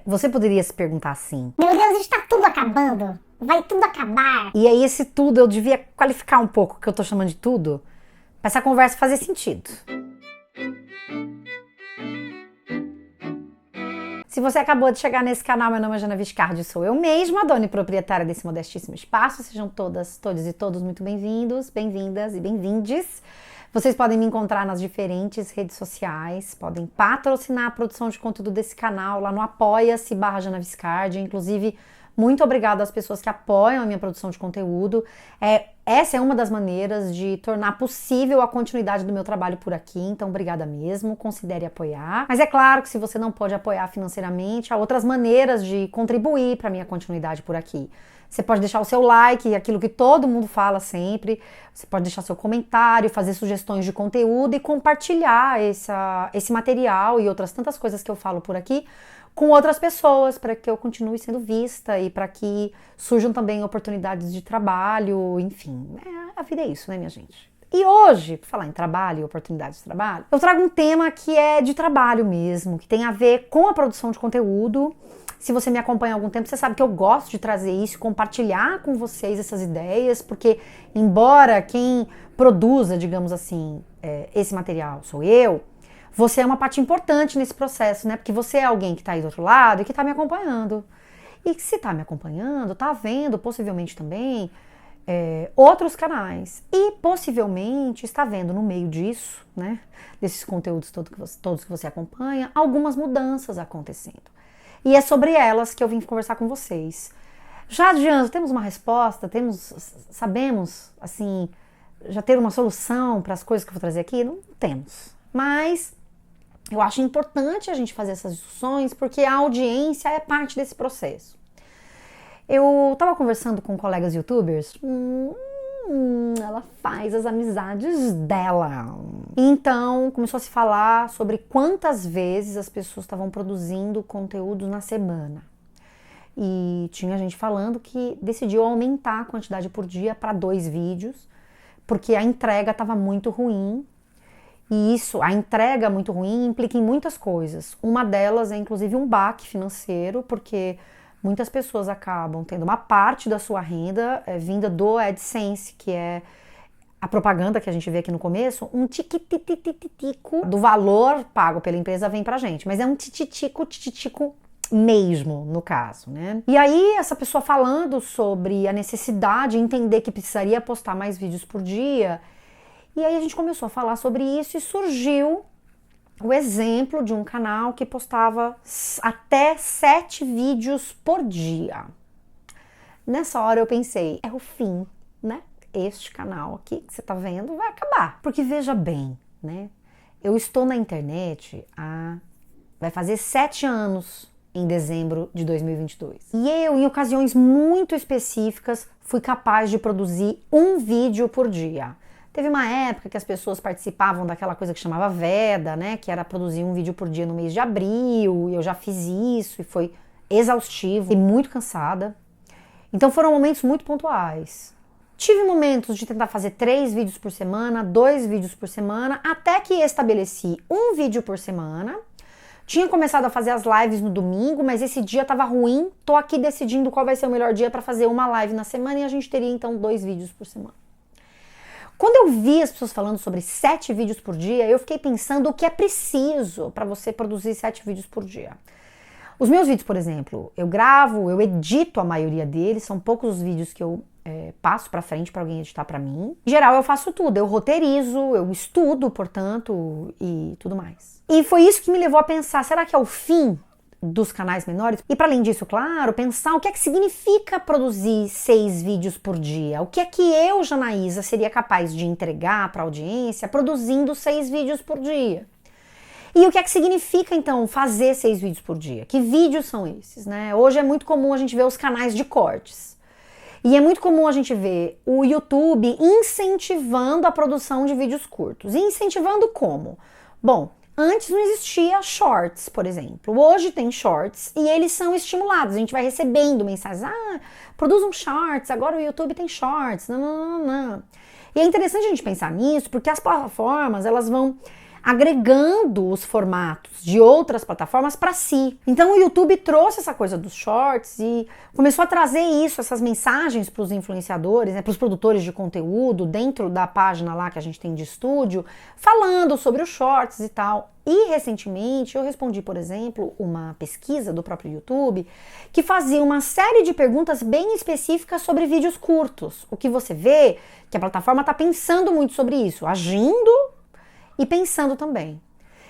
Você poderia se perguntar assim: meu Deus, está tudo acabando? Vai tudo acabar? E aí esse tudo eu devia qualificar um pouco o que eu tô chamando de tudo, pra essa conversa fazer sentido. Se você acabou de chegar nesse canal, meu nome é Jana Viscardi, sou eu mesma, dona e proprietária desse modestíssimo espaço. Sejam todas, todos e todos muito bem-vindos, bem-vindas e bem-vindes. Vocês podem me encontrar nas diferentes redes sociais, podem patrocinar a produção de conteúdo desse canal lá no apoia-se/Jana Viscardi. Inclusive, muito obrigada às pessoas que apoiam a minha produção de conteúdo. Essa é uma das maneiras de tornar possível a continuidade do meu trabalho por aqui, então obrigada mesmo, considere apoiar. Mas é claro que se você não pode apoiar financeiramente, há outras maneiras de contribuir para a minha continuidade por aqui. Você pode deixar o seu like, aquilo que todo mundo fala sempre. Você pode deixar seu comentário, fazer sugestões de conteúdo e compartilhar esse material e outras tantas coisas que eu falo por aqui com outras pessoas, para que eu continue sendo vista e para que surjam também oportunidades de trabalho, enfim. A vida é isso, né, minha gente? E hoje, por falar em trabalho e oportunidades de trabalho, eu trago um tema que é de trabalho mesmo, que tem a ver com a produção de conteúdo. Se você me acompanha há algum tempo, você sabe que eu gosto de trazer isso, compartilhar com vocês essas ideias, porque embora quem produza, digamos assim, esse material sou eu, você é uma parte importante nesse processo, né? Porque você é alguém que está aí do outro lado e que está me acompanhando. E que se está me acompanhando, está vendo possivelmente também outros canais. E possivelmente está vendo no meio disso, né? Desses conteúdos todos que você acompanha, algumas mudanças acontecendo. E é sobre elas que eu vim conversar com vocês. Já adianto, temos uma resposta, sabemos, assim, já ter uma solução para as coisas que eu vou trazer aqui? Não temos. Mas eu acho importante a gente fazer essas discussões porque a audiência é parte desse processo. Eu estava conversando com colegas youtubers, ela faz as amizades dela. Então começou a se falar sobre quantas vezes as pessoas estavam produzindo conteúdo na semana. E tinha gente falando que decidiu aumentar a quantidade por dia para 2 vídeos, porque a entrega estava muito ruim. E a entrega muito ruim implica em muitas coisas. Uma delas é inclusive um baque financeiro, porque muitas pessoas acabam tendo uma parte da sua renda vinda do AdSense, que é a propaganda que a gente vê aqui no começo, um tico do valor pago pela empresa vem pra gente, mas é um tititico mesmo, no caso, né? E aí essa pessoa falando sobre a necessidade de entender que precisaria postar mais vídeos por dia. E aí a gente começou a falar sobre isso e surgiu o exemplo de um canal que postava até 7 vídeos por dia. Nessa hora eu pensei, é o fim, né? Este canal aqui que você tá vendo vai acabar. Porque veja bem, né? Eu estou na internet vai fazer 7 anos em dezembro de 2022. E eu, em ocasiões muito específicas, fui capaz de produzir um vídeo por dia. Teve uma época que as pessoas participavam daquela coisa que chamava veda, né? Que era produzir um vídeo por dia no mês de abril, e eu já fiz isso, e foi exaustivo e muito cansada. Então foram momentos muito pontuais. Tive momentos de tentar fazer 3 vídeos por semana, 2 vídeos por semana, até que estabeleci um vídeo por semana. Tinha começado a fazer as lives no domingo, mas esse dia tava ruim. Tô aqui decidindo qual vai ser o melhor dia para fazer uma live na semana e a gente teria então 2 vídeos por semana. Quando eu vi as pessoas falando sobre 7 vídeos por dia, eu fiquei pensando o que é preciso para você produzir 7 vídeos por dia. Os meus vídeos, por exemplo, eu gravo, eu edito a maioria deles, são poucos os vídeos que eu passo para frente para alguém editar para mim. Em geral, eu faço tudo, eu roteirizo, eu estudo, portanto, e tudo mais. E foi isso que me levou a pensar, será que é o fim dos canais menores? E para além disso, claro, pensar o que é que significa produzir 6 vídeos por dia. O que é que eu, Janaísa, seria capaz de entregar para a audiência produzindo 6 vídeos por dia? E o que é que significa, então, fazer 6 vídeos por dia? Que vídeos são esses, né? Hoje é muito comum a gente ver os canais de cortes. E é muito comum a gente ver o YouTube incentivando a produção de vídeos curtos. E incentivando como? Bom, antes não existia shorts, por exemplo. Hoje tem shorts e eles são estimulados. A gente vai recebendo mensagens. Produz um shorts, agora o YouTube tem shorts. Não. E é interessante a gente pensar nisso, porque as plataformas, elas vão agregando os formatos de outras plataformas para si. Então o YouTube trouxe essa coisa dos shorts e começou a trazer isso, essas mensagens para os influenciadores, né, para os produtores de conteúdo, dentro da página lá que a gente tem de estúdio, falando sobre os shorts e tal. E recentemente eu respondi, por exemplo, uma pesquisa do próprio YouTube que fazia uma série de perguntas bem específicas sobre vídeos curtos. O que você vê que a plataforma está pensando muito sobre isso, agindo e pensando também.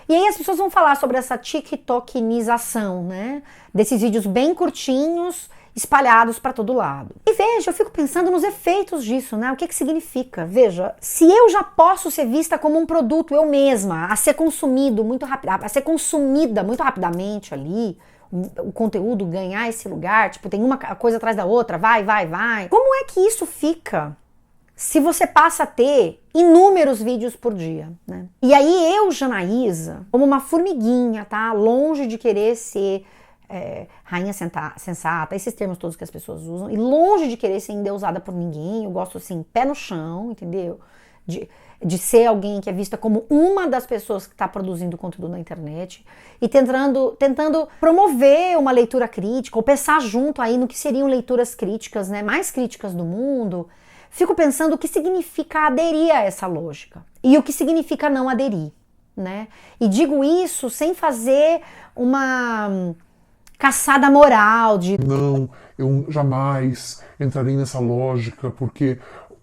E aí as pessoas vão falar sobre essa tiktokinização, né? Desses vídeos bem curtinhos, espalhados para todo lado. E veja, eu fico pensando nos efeitos disso, né? O que significa? Veja, se eu já posso ser vista como um produto, eu mesma, a ser consumido muito rápido, a ser consumida muito rapidamente ali, o conteúdo ganhar esse lugar, tipo, tem uma coisa atrás da outra, vai. Como é que isso fica se você passa a ter inúmeros vídeos por dia, né? E aí eu, Janaísa, como uma formiguinha, tá? Longe de querer ser rainha sensata, esses termos todos que as pessoas usam, e longe de querer ser endeusada por ninguém, eu gosto assim, pé no chão, entendeu? De ser alguém que é vista como uma das pessoas que está produzindo conteúdo na internet e tentando promover uma leitura crítica, ou pensar junto aí no que seriam leituras críticas, né? Mais críticas do mundo. Fico pensando o que significa aderir a essa lógica e o que significa não aderir, né? E digo isso sem fazer uma caçada moral de não, eu jamais entrarei nessa lógica porque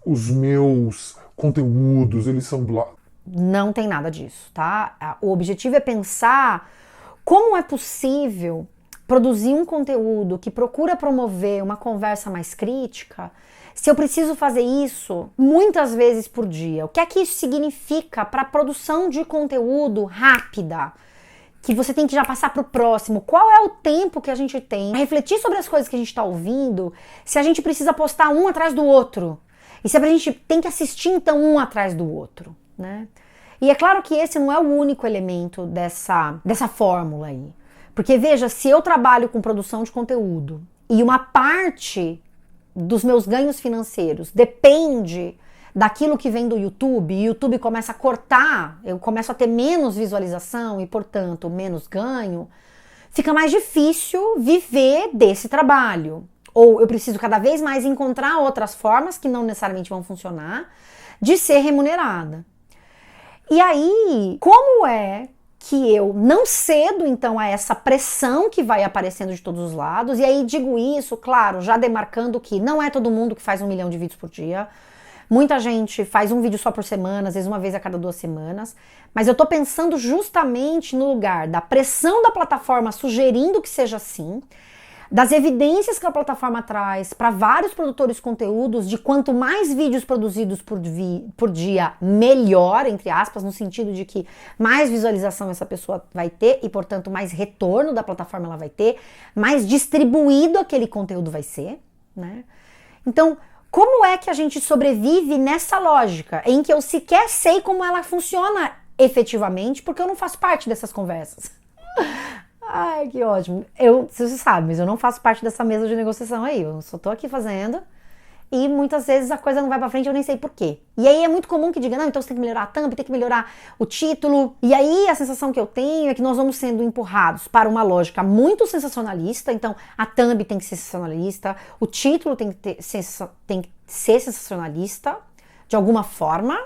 os meus conteúdos, eles são Não tem nada disso, tá? O objetivo é pensar como é possível produzir um conteúdo que procura promover uma conversa mais crítica se eu preciso fazer isso muitas vezes por dia. O que é que isso significa para a produção de conteúdo rápida? Que você tem que já passar para o próximo. Qual é o tempo que a gente tem para refletir sobre as coisas que a gente está ouvindo, se a gente precisa postar um atrás do outro? E se a gente tem que assistir, então, um atrás do outro, né? E é claro que esse não é o único elemento dessa fórmula aí. Porque, veja, se eu trabalho com produção de conteúdo e uma parte dos meus ganhos financeiros depende daquilo que vem do YouTube, e o YouTube começa a cortar, eu começo a ter menos visualização e, portanto, menos ganho, fica mais difícil viver desse trabalho. Ou eu preciso cada vez mais encontrar outras formas, que não necessariamente vão funcionar, de ser remunerada. E aí, como é que eu não cedo, então, a essa pressão que vai aparecendo de todos os lados? E aí digo isso, claro, já demarcando que não é todo mundo que faz 1 milhão de vídeos por dia. Muita gente faz um vídeo só por semana, às vezes uma vez a cada 2 semanas. Mas eu tô pensando justamente no lugar da pressão da plataforma sugerindo que seja assim, das evidências que a plataforma traz para vários produtores de conteúdos de quanto mais vídeos produzidos por dia, melhor, entre aspas, no sentido de que mais visualização essa pessoa vai ter e, portanto, mais retorno da plataforma ela vai ter, mais distribuído aquele conteúdo vai ser, né? Então, como é que a gente sobrevive nessa lógica em que eu sequer sei como ela funciona efetivamente, porque eu não faço parte dessas conversas? Ai, que ótimo. Você sabe, mas eu não faço parte dessa mesa de negociação aí. Eu só tô aqui fazendo e muitas vezes a coisa não vai pra frente, eu nem sei por quê. E aí é muito comum que diga, não, então você tem que melhorar a thumb, tem que melhorar o título. E aí a sensação que eu tenho é que nós vamos sendo empurrados para uma lógica muito sensacionalista. Então a thumb tem que ser sensacionalista, o título tem que ser sensacionalista de alguma forma,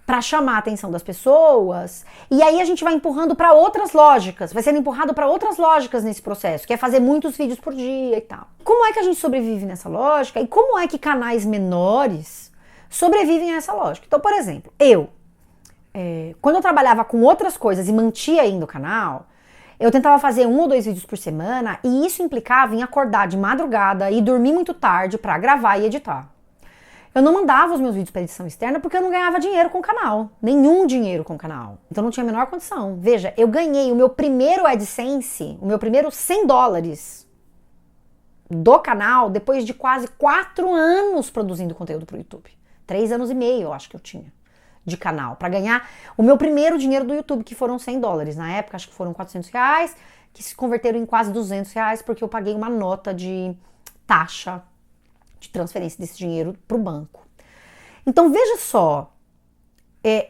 para chamar a atenção das pessoas, e aí a gente vai empurrando para outras lógicas, vai sendo empurrado para outras lógicas nesse processo, que é fazer muitos vídeos por dia e tal. Como é que a gente sobrevive nessa lógica e como é que canais menores sobrevivem a essa lógica? Então, por exemplo, quando eu trabalhava com outras coisas e mantinha ainda o canal, eu tentava fazer 1 ou 2 vídeos por semana e isso implicava em acordar de madrugada e dormir muito tarde para gravar e editar. Eu não mandava os meus vídeos para edição externa porque eu não ganhava dinheiro com o canal. Nenhum dinheiro com o canal. Então não tinha a menor condição. Veja, eu ganhei o meu primeiro AdSense, o meu primeiro $100 do canal depois de quase 4 anos produzindo conteúdo para o YouTube. 3 anos e meio, eu acho que eu tinha, de canal. Para ganhar o meu primeiro dinheiro do YouTube, que foram $100. Na época, acho que foram R$400, que se converteram em quase R$200 porque eu paguei uma nota de taxa de transferência desse dinheiro para o banco. Então veja só,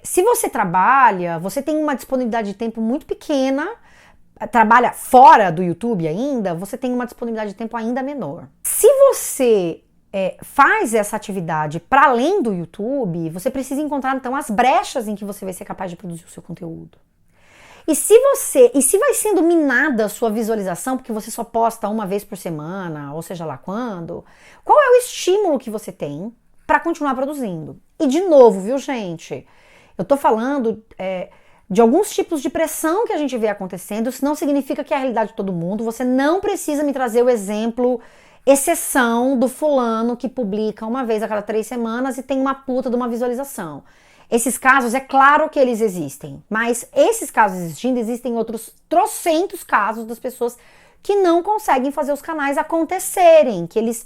Se você trabalha, você tem uma disponibilidade de tempo muito pequena, trabalha fora do YouTube ainda, você tem uma disponibilidade de tempo ainda menor. Se você faz essa atividade para além do YouTube, você precisa encontrar então as brechas em que você vai ser capaz de produzir o seu conteúdo. E se vai sendo minada a sua visualização, porque você só posta uma vez por semana, ou seja lá quando, qual é o estímulo que você tem para continuar produzindo? E de novo, viu, gente? Eu tô falando de alguns tipos de pressão que a gente vê acontecendo, isso não significa que é a realidade de todo mundo, você não precisa me trazer o exemplo exceção do fulano que publica uma vez a cada 3 semanas e tem uma puta de uma visualização. Esses casos, é claro que eles existem, mas esses casos existindo, existem outros trocentos casos das pessoas que não conseguem fazer os canais acontecerem, que eles,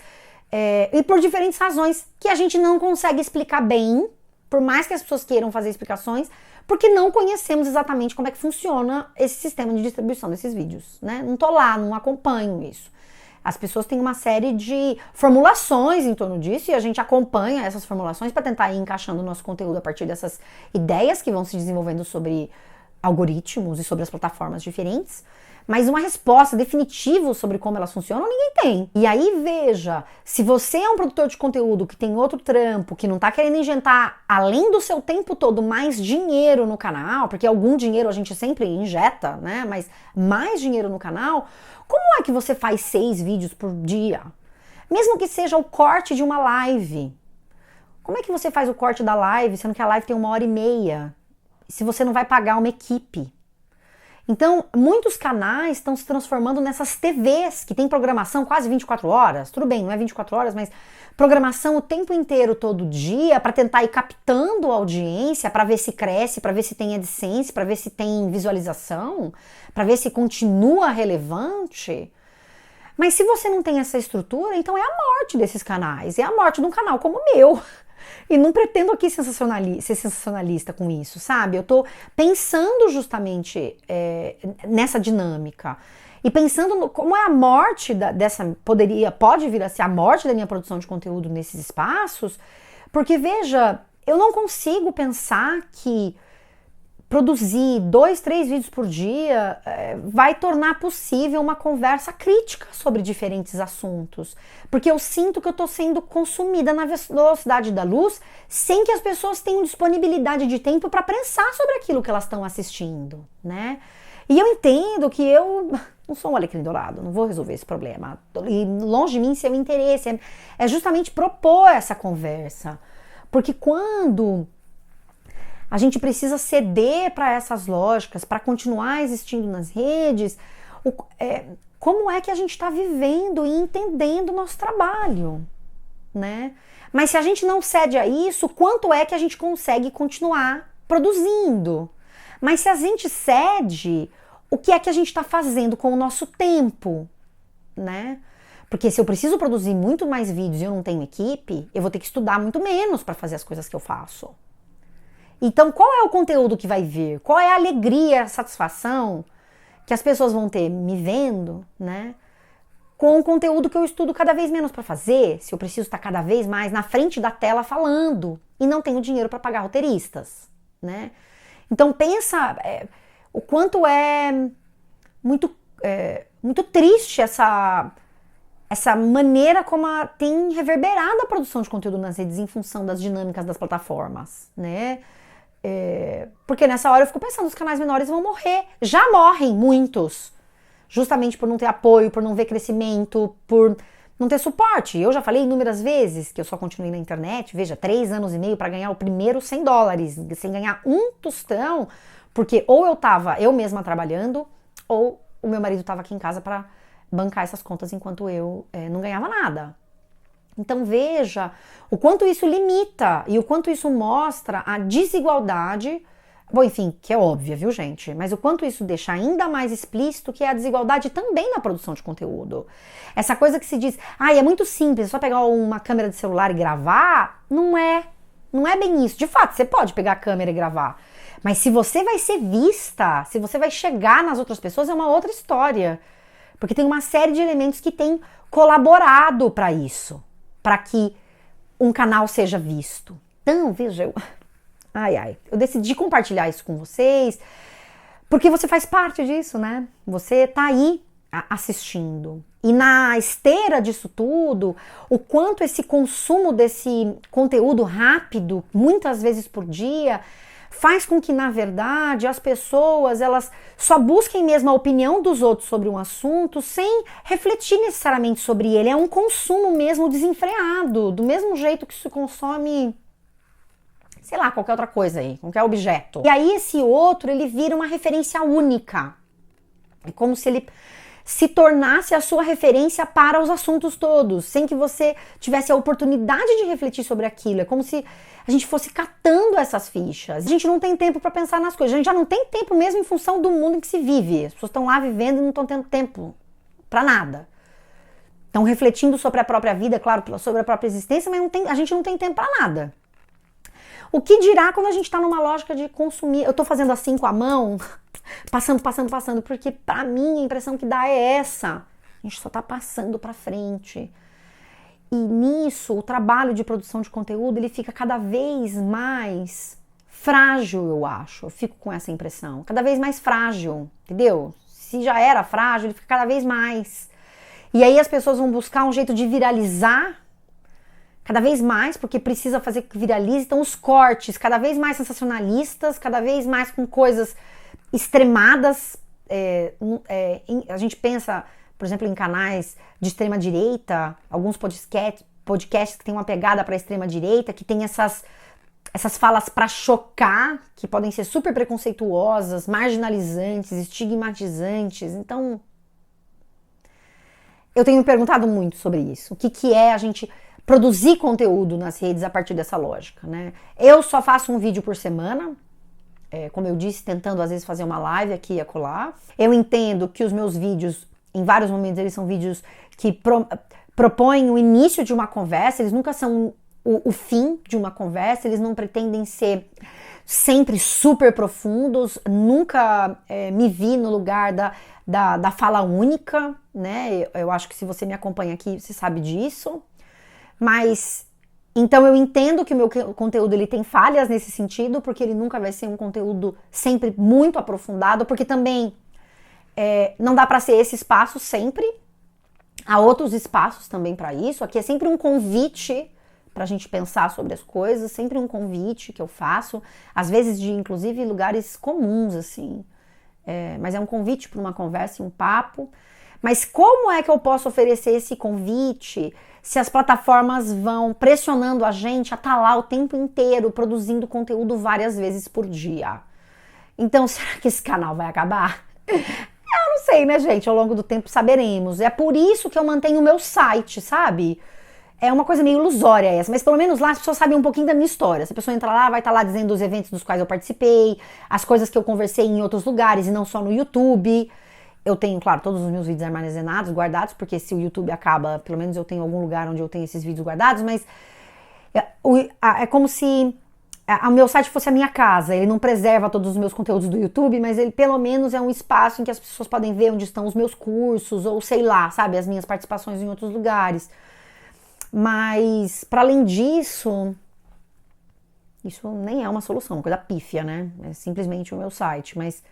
e por diferentes razões que a gente não consegue explicar bem, por mais que as pessoas queiram fazer explicações, porque não conhecemos exatamente como é que funciona esse sistema de distribuição desses vídeos, né? Não tô lá, não acompanho isso. As pessoas têm uma série de formulações em torno disso e a gente acompanha essas formulações para tentar ir encaixando o nosso conteúdo a partir dessas ideias que vão se desenvolvendo sobre algoritmos e sobre as plataformas diferentes. Mas uma resposta definitiva sobre como elas funcionam, ninguém tem. E aí, veja, se você é um produtor de conteúdo que tem outro trampo, que não tá querendo injetar, além do seu tempo todo, mais dinheiro no canal, porque algum dinheiro a gente sempre injeta, né? Mas mais dinheiro no canal, como é que você faz 6 vídeos por dia? Mesmo que seja o corte de uma live. Como é que você faz o corte da live, sendo que a live tem 1h30? Se você não vai pagar uma equipe? Então, muitos canais estão se transformando nessas TVs, que tem programação quase 24 horas. Tudo bem, não é 24 horas, mas programação o tempo inteiro, todo dia, para tentar ir captando a audiência, para ver se cresce, para ver se tem AdSense, para ver se tem visualização, para ver se continua relevante. Mas se você não tem essa estrutura, então é a morte desses canais, é a morte de um canal como o meu. E não pretendo aqui ser sensacionalista com isso, sabe? Eu tô pensando justamente nessa dinâmica. E pensando como é a morte pode vir a ser a morte da minha produção de conteúdo nesses espaços, porque veja, eu não consigo pensar que produzir 2, 3 vídeos por dia vai tornar possível uma conversa crítica sobre diferentes assuntos. Porque eu sinto que eu estou sendo consumida na velocidade da luz sem que as pessoas tenham disponibilidade de tempo para pensar sobre aquilo que elas estão assistindo, né? E eu entendo que eu não sou um alecrim dourado, não vou resolver esse problema. E longe de mim ser o interesse, é justamente propor essa conversa. Porque quando a gente precisa ceder para essas lógicas, para continuar existindo nas redes, como é que a gente está vivendo e entendendo o nosso trabalho, né? Mas se a gente não cede a isso, quanto é que a gente consegue continuar produzindo? Mas se a gente cede, o que é que a gente está fazendo com o nosso tempo, né? Porque se eu preciso produzir muito mais vídeos e eu não tenho equipe, eu vou ter que estudar muito menos para fazer as coisas que eu faço. Então, qual é o conteúdo que vai vir? Qual é a alegria, a satisfação que as pessoas vão ter me vendo, né? Com o conteúdo que eu estudo cada vez menos para fazer, se eu preciso estar cada vez mais na frente da tela falando e não tenho dinheiro para pagar roteiristas, né? Então, pensa o quanto é muito triste essa maneira como tem reverberado a produção de conteúdo nas redes em função das dinâmicas das plataformas, né? Porque nessa hora eu fico pensando, os canais menores vão morrer. Já morrem muitos, justamente por não ter apoio, por não ver crescimento, por não ter suporte. Eu já falei inúmeras vezes que eu só continuei na internet, veja, 3 anos e meio para ganhar o primeiro $100, sem ganhar um tostão, porque ou eu tava eu mesma trabalhando, ou o meu marido estava aqui em casa para bancar essas contas enquanto eu não ganhava nada. Então veja o quanto isso limita e o quanto isso mostra a desigualdade, bom, enfim, que é óbvia, viu, gente? Mas o quanto isso deixa ainda mais explícito que é a desigualdade também na produção de conteúdo. Essa coisa que se diz, é muito simples, é só pegar uma câmera de celular e gravar, não é bem isso. De fato, você pode pegar a câmera e gravar, mas se você vai ser vista, se você vai chegar nas outras pessoas, é uma outra história. Porque tem uma série de elementos que têm colaborado para isso, para que um canal seja visto. Então, veja, Eu decidi compartilhar isso com vocês, porque você faz parte disso, né? Você tá aí assistindo. E na esteira disso tudo, o quanto esse consumo desse conteúdo rápido, muitas vezes por dia, faz com que, na verdade, as pessoas, elas só busquem mesmo a opinião dos outros sobre um assunto sem refletir necessariamente sobre ele. É um consumo mesmo desenfreado, do mesmo jeito que se consome, sei lá, qualquer outra coisa aí, qualquer objeto. E aí esse outro, ele vira uma referência única. É como se ele se tornasse a sua referência para os assuntos todos, sem que você tivesse a oportunidade de refletir sobre aquilo. É como se a gente fosse catando essas fichas. A gente não tem tempo para pensar nas coisas. A gente já não tem tempo mesmo em função do mundo em que se vive. As pessoas estão lá vivendo e não estão tendo tempo para nada. Estão refletindo sobre a própria vida, claro, sobre a própria existência, mas a gente não tem tempo para nada. O que dirá quando a gente está numa lógica de consumir? Eu tô fazendo assim com a mão, passando, porque pra mim a impressão que dá é essa. A gente só tá passando pra frente. E nisso, o trabalho de produção de conteúdo, ele fica cada vez mais frágil, eu acho. Eu fico com essa impressão. Cada vez mais frágil, entendeu? Se já era frágil, ele fica cada vez mais. E aí as pessoas vão buscar um jeito de viralizar cada vez mais, porque precisa fazer que viralize. Então os cortes cada vez mais sensacionalistas, cada vez mais com coisas extremadas. A gente pensa, por exemplo, em canais de extrema direita, alguns podcasts que têm uma pegada para a extrema direita, que tem essas falas para chocar, que podem ser super preconceituosas, marginalizantes, estigmatizantes. Então, eu tenho me perguntado muito sobre isso. O que é a gente produzir conteúdo nas redes a partir dessa lógica, né? Eu só faço um vídeo por semana, como eu disse, tentando às vezes fazer uma live aqui e acolá. Eu entendo que os meus vídeos, em vários momentos, eles são vídeos que propõem o início de uma conversa, eles nunca são o fim de uma conversa, eles não pretendem ser sempre super profundos, nunca me vi no lugar da fala única, né? Eu acho que se você me acompanha aqui, você sabe disso. Mas, então eu entendo que o meu conteúdo ele tem falhas nesse sentido, porque ele nunca vai ser um conteúdo sempre muito aprofundado, porque também não dá para ser esse espaço sempre. Há outros espaços também para isso. Aqui é sempre um convite para a gente pensar sobre as coisas, sempre um convite que eu faço, às vezes de inclusive lugares comuns, assim. Mas é um convite para uma conversa e um papo. Mas como é que eu posso oferecer esse convite se as plataformas vão pressionando a gente a estar lá o tempo inteiro produzindo conteúdo várias vezes por dia? Então, será que esse canal vai acabar? Eu não sei, né, gente? Ao longo do tempo saberemos. É por isso que eu mantenho o meu site, sabe? É uma coisa meio ilusória essa, mas pelo menos lá as pessoas sabem um pouquinho da minha história. Se a pessoa entrar lá, vai estar lá dizendo os eventos dos quais eu participei, as coisas que eu conversei em outros lugares e não só no YouTube. Eu tenho, claro, todos os meus vídeos armazenados, guardados, porque se o YouTube acaba, pelo menos eu tenho algum lugar onde eu tenho esses vídeos guardados, mas é como se o meu site fosse a minha casa. Ele não preserva todos os meus conteúdos do YouTube, mas ele pelo menos é um espaço em que as pessoas podem ver onde estão os meus cursos, ou sei lá, sabe, as minhas participações em outros lugares. Mas, para além disso, isso nem é uma solução, uma coisa pífia, né? É simplesmente o meu site, mas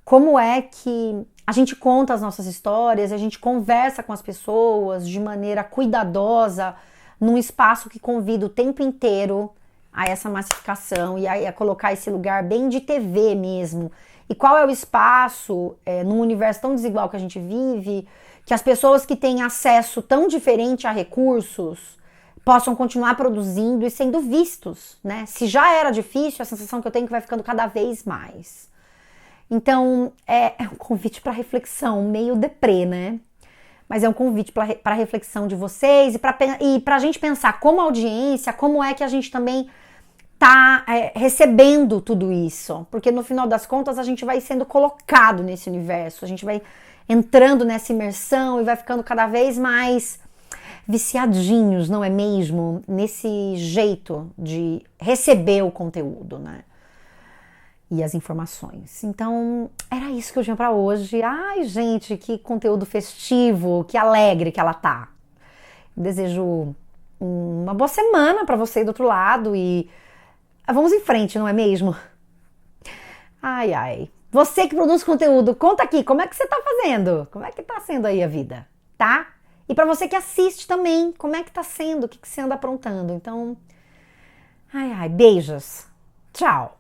como é que a gente conta as nossas histórias, a gente conversa com as pessoas de maneira cuidadosa, num espaço que convida o tempo inteiro a essa massificação e a colocar esse lugar bem de TV mesmo. E qual é o espaço, num universo tão desigual que a gente vive, que as pessoas que têm acesso tão diferente a recursos possam continuar produzindo e sendo vistos, né? Se já era difícil, a sensação que eu tenho é que vai ficando cada vez mais. Então, é um convite para reflexão, meio deprê, né? Mas é um convite para reflexão de vocês e para a gente pensar como audiência, como é que a gente também tá recebendo tudo isso. Porque no final das contas a gente vai sendo colocado nesse universo, a gente vai entrando nessa imersão e vai ficando cada vez mais viciadinhos, não é mesmo? Nesse jeito de receber o conteúdo, né? E as informações. Então, era isso que eu tinha pra hoje. Ai, gente, que conteúdo festivo, que alegre que ela tá. Desejo uma boa semana pra você do outro lado e Vamos em frente, não é mesmo? Ai, ai. Você que produz conteúdo, conta aqui, como é que você tá fazendo? Como é que tá sendo aí a vida, tá? E pra você que assiste também, como é que tá sendo? O que você anda aprontando? Então, ai, ai, beijos. Tchau.